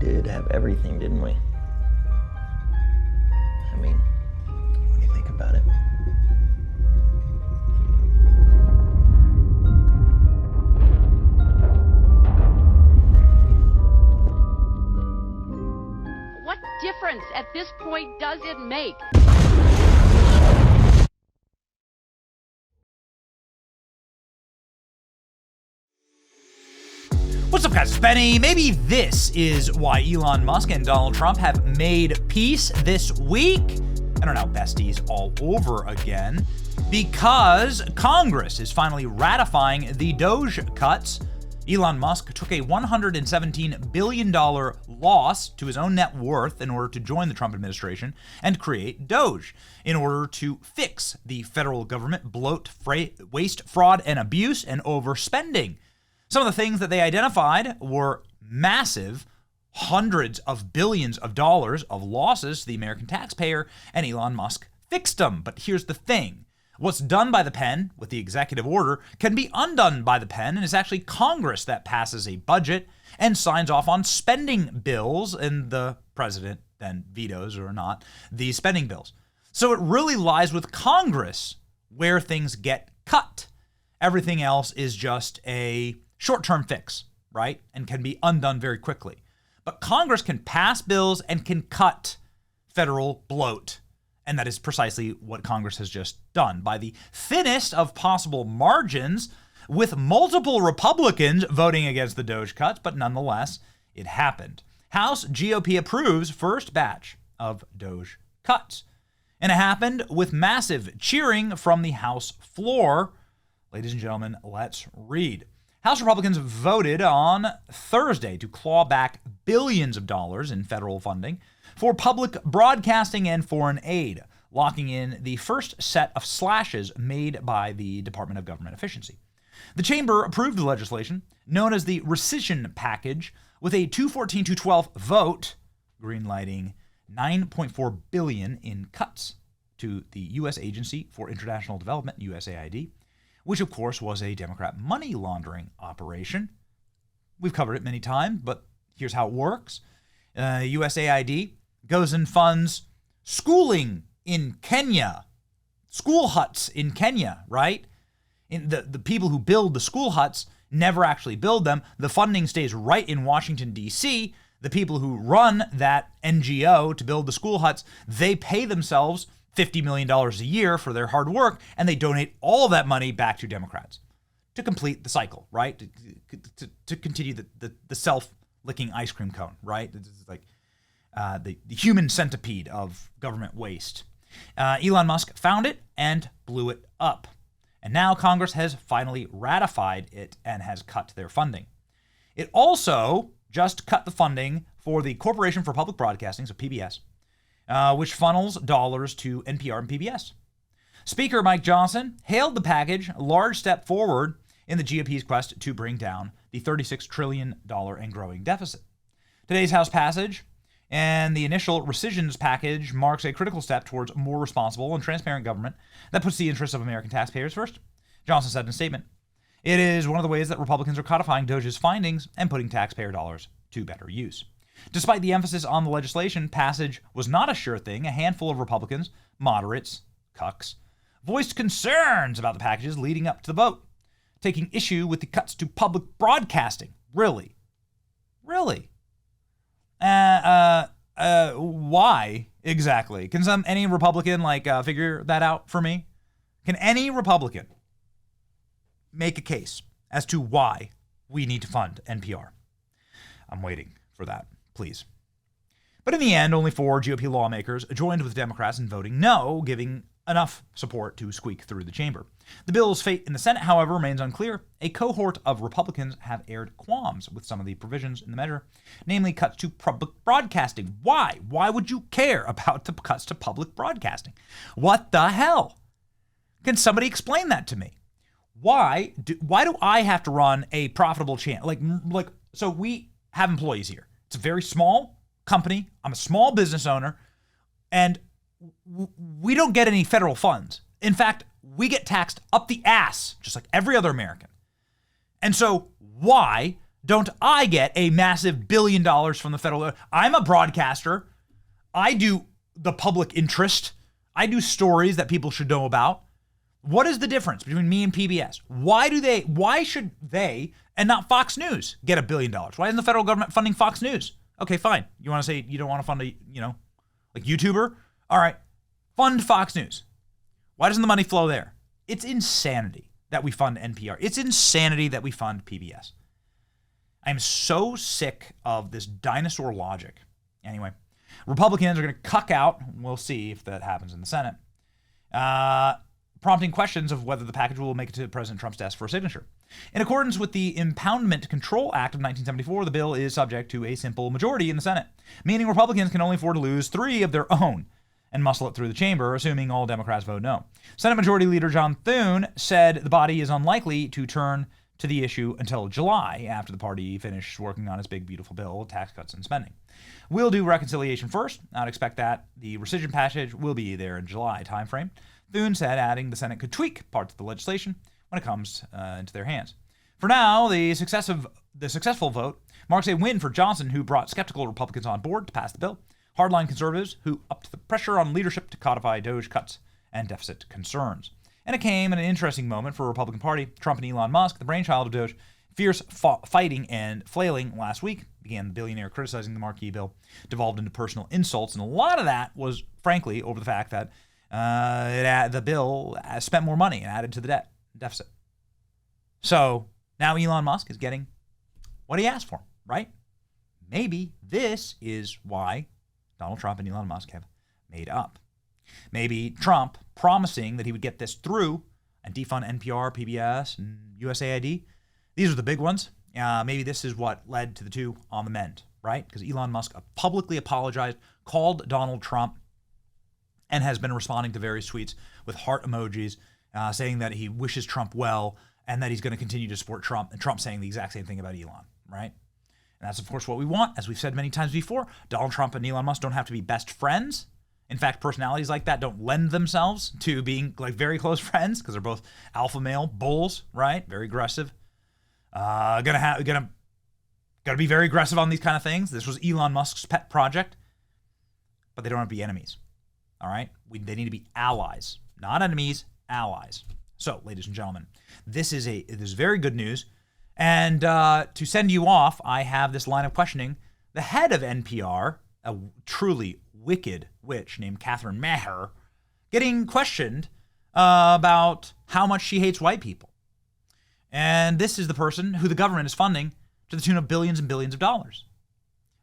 did have everything, didn't we? I mean, when you think about it. What difference at this point does it make? What's up, guys? It's Benny. Maybe this is why Elon Musk and Donald Trump have made peace this week. I don't know, besties all over again. Because Congress is finally ratifying the DOGE cuts. Elon Musk took a $117 billion loss to his own net worth in order to join the Trump administration and create DOGE in order to fix the federal government bloat, waste, fraud, and abuse and overspending. Some of the things that they identified were massive, hundreds of billions of dollars of losses to the American taxpayer, and Elon Musk fixed them. But here's the thing. What's done by the pen with the executive order can be undone by the pen, and it's actually Congress that passes a budget and signs off on spending bills, and the president then vetoes or not the spending bills. So it really lies with Congress where things get cut. Everything else is just a short-term fix, right? And can be undone very quickly. But Congress can pass bills and can cut federal bloat. And that is precisely what Congress has just done by the thinnest of possible margins, with multiple Republicans voting against the DOGE cuts, but nonetheless, it happened. House GOP approves first batch of DOGE cuts. And it happened with massive cheering from the House floor. Ladies and gentlemen, let's read. House Republicans voted on Thursday to claw back billions of dollars in federal funding for public broadcasting and foreign aid, locking in the first set of slashes made by the Department of Government Efficiency. The chamber approved the legislation, known as the rescission package, with a 214-12 vote, greenlighting $9.4 billion in cuts to the U.S. Agency for International Development, USAID, which of course was a Democrat money laundering operation. We've covered it many times, but here's how it works. USAID goes and funds schooling in Kenya, school huts in Kenya, right? The people who build the school huts never actually build them. The funding stays right in Washington, D.C. The people who run that NGO to build the school huts, they pay themselves $50 million a year for their hard work, and they donate all of that money back to Democrats to complete the cycle, right? To continue the self-licking ice cream cone, right? It's like the human centipede of government waste. Elon Musk found it and blew it up. And now Congress has finally ratified it and has cut their funding. It also just cut the funding for the Corporation for Public Broadcasting, so PBS, which funnels dollars to NPR and PBS. Speaker Mike Johnson hailed the package a large step forward in the GOP's quest to bring down the $36 trillion and growing deficit. Today's House passage and the initial rescissions package marks a critical step towards more responsible and transparent government that puts the interests of American taxpayers first. Johnson said in a statement, "It is one of the ways that Republicans are codifying DOGE's findings and putting taxpayer dollars to better use." Despite the emphasis on the legislation, passage was not a sure thing. A handful of Republicans, moderates, cucks, voiced concerns about the packages leading up to the vote, taking issue with the cuts to public broadcasting. Really? Why exactly? Can any Republican figure that out for me? Can any Republican make a case as to why we need to fund NPR? I'm waiting for that. Please. But in the end, only 4 GOP lawmakers joined with Democrats in voting no, giving enough support to squeak through the chamber. The bill's fate in the Senate, however, remains unclear. A cohort of Republicans have aired qualms with some of the provisions in the measure, namely cuts to public broadcasting. Why? Why would you care about the cuts to public broadcasting? What the hell? Can somebody explain that to me? Why do I have to run a profitable channel? So we have employees here. It's a very small company. I'm a small business owner, and we don't get any federal funds. In fact, we get taxed up the ass, just like every other American. And so why don't I get a massive $1 billion from the federal? I'm a broadcaster. I do the public interest. I do stories that people should know about. What is the difference between me and PBS? Why should they and not Fox News get $1 billion? Why isn't the federal government funding Fox News? Okay, fine. You want to say you don't want to fund a, like YouTuber? All right, fund Fox News. Why doesn't the money flow there? It's insanity that we fund NPR. It's insanity that we fund PBS. I'm so sick of this dinosaur logic. Anyway, Republicans are going to cuck out. We'll see if that happens in the Senate. Prompting questions of whether the package will make it to President Trump's desk for a signature. In accordance with the Impoundment Control Act of 1974, the bill is subject to a simple majority in the Senate, meaning Republicans can only afford to lose 3 of their own and muscle it through the chamber, assuming all Democrats vote no. Senate Majority Leader John Thune said the body is unlikely to turn to the issue until July, after the party finishes working on its big, beautiful bill, tax cuts and spending. We'll do reconciliation first. I'd expect that the rescission package will be there in July timeframe. Thune said, adding the Senate could tweak parts of the legislation when it comes into their hands. For now, the successful vote marks a win for Johnson, who brought skeptical Republicans on board to pass the bill, hardline conservatives who upped the pressure on leadership to codify DOGE cuts and deficit concerns. And it came at an interesting moment for the Republican Party. Trump and Elon Musk, the brainchild of DOGE, fierce fighting and flailing last week, began the billionaire criticizing the marquee bill, devolved into personal insults, and a lot of that was, frankly, over the fact that the bill spent more money and added to the deficit. So now Elon Musk is getting what he asked for, right? Maybe this is why Donald Trump and Elon Musk have made up. Maybe Trump promising that he would get this through and defund NPR, PBS, and USAID. These are the big ones. Maybe this is what led to the two on the mend, right? Because Elon Musk publicly apologized, called Donald Trump, and has been responding to various tweets with heart emojis, saying that he wishes Trump well and that he's going to continue to support Trump, and Trump saying the exact same thing about Elon, right? And that's, of course, what we want. As we've said many times before, Donald Trump and Elon Musk don't have to be best friends. In fact, personalities like that don't lend themselves to being like very close friends, because they're both alpha male bulls, right? Very aggressive. Gonna be very aggressive on these kind of things. This was Elon Musk's pet project, but they don't have to be enemies. All right, they need to be allies, not enemies, allies. So, ladies and gentlemen, this is very good news. And to send you off, I have this line of questioning. The head of NPR, a truly wicked witch named Catherine Maher, getting questioned about how much she hates white people. And this is the person who the government is funding to the tune of billions and billions of dollars.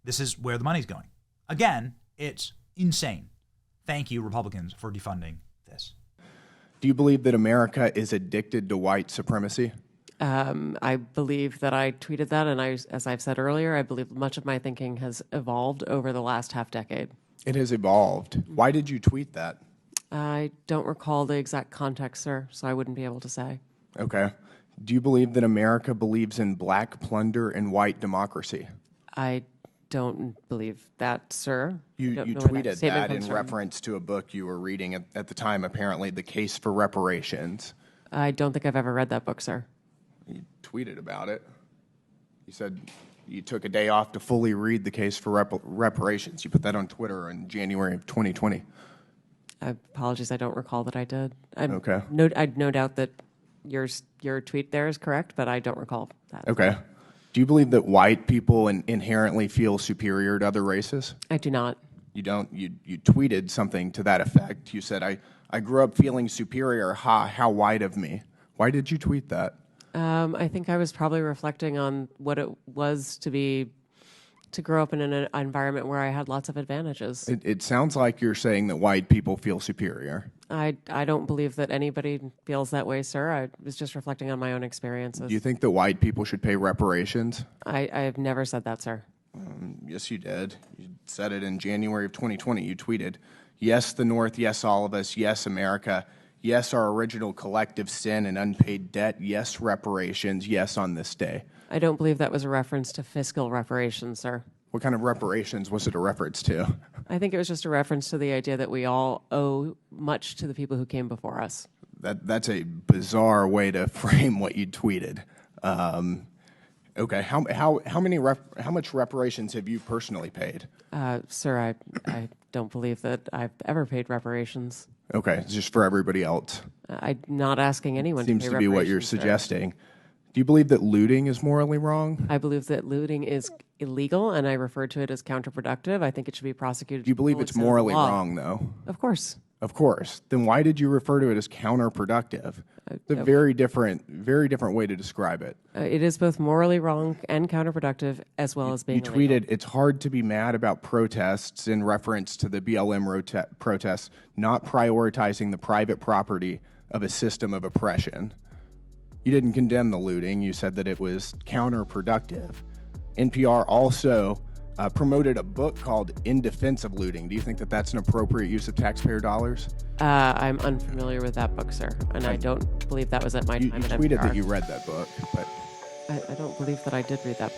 This is where the money's going. Again, it's insane. Thank you, Republicans, for defunding this. Do you believe that America is addicted to white supremacy? I believe that I tweeted that, and as I've said earlier, I believe much of my thinking has evolved over the last half decade. It has evolved. Why did you tweet that? I don't recall the exact context, sir, so I wouldn't be able to say. Okay. Do you believe that America believes in black plunder and white democracy? I don't believe that, sir. You tweeted that in reference to a book you were reading at the time, apparently, The Case for Reparations. I don't think I've ever read that book, sir. You tweeted about it. You said you took a day off to fully read The Case for Reparations. You put that on Twitter in January of 2020. Apologies, I don't recall that I did. Okay. I'd no doubt that your tweet there is correct, but I don't recall that. Okay. Do you believe that white people inherently feel superior to other races? I do not. You don't? You tweeted something to that effect. You said, I grew up feeling superior. How white of me. Why did you tweet that? I think I was probably reflecting on what it was to grow up in an environment where I had lots of advantages. It sounds like you're saying that white people feel superior. I don't believe that anybody feels that way, sir. I was just reflecting on my own experiences. Do you think that white people should pay reparations? I have never said that, sir. Yes, you did. You said it in January of 2020. You tweeted, yes, the North, yes, all of us, yes, America, yes, our original collective sin and unpaid debt, yes, reparations, yes, on this day. I don't believe that was a reference to fiscal reparations, sir. What kind of reparations was it a reference to? I think it was just a reference to the idea that we all owe much to the people who came before us. That's a bizarre way to frame what you tweeted. Okay. How much reparations have you personally paid? Sir, I don't believe that I've ever paid reparations. Okay, it's just for everybody else. I'm not asking anyone Seems to to pay be what you're reparations, sir. suggesting. Do you believe that looting is morally wrong? I believe that looting is illegal, and I refer to it as counterproductive. I think it should be prosecuted. Do you believe it's morally wrong, though? Of course. Of course. Then why did you refer to it as counterproductive? It's a very different way to describe it. It is both morally wrong and counterproductive, as well as being You illegal. tweeted, "It's hard to be mad about protests," in reference to the BLM protests, not prioritizing the private property of a system of oppression. You didn't condemn the looting. You said that it was counterproductive. NPR also promoted a book called In Defense of Looting. Do you think that that's an appropriate use of taxpayer dollars? I'm unfamiliar with that book, sir, and I don't believe that was at my You time at tweeted NPR. that you read that book, but I don't believe that I did read that.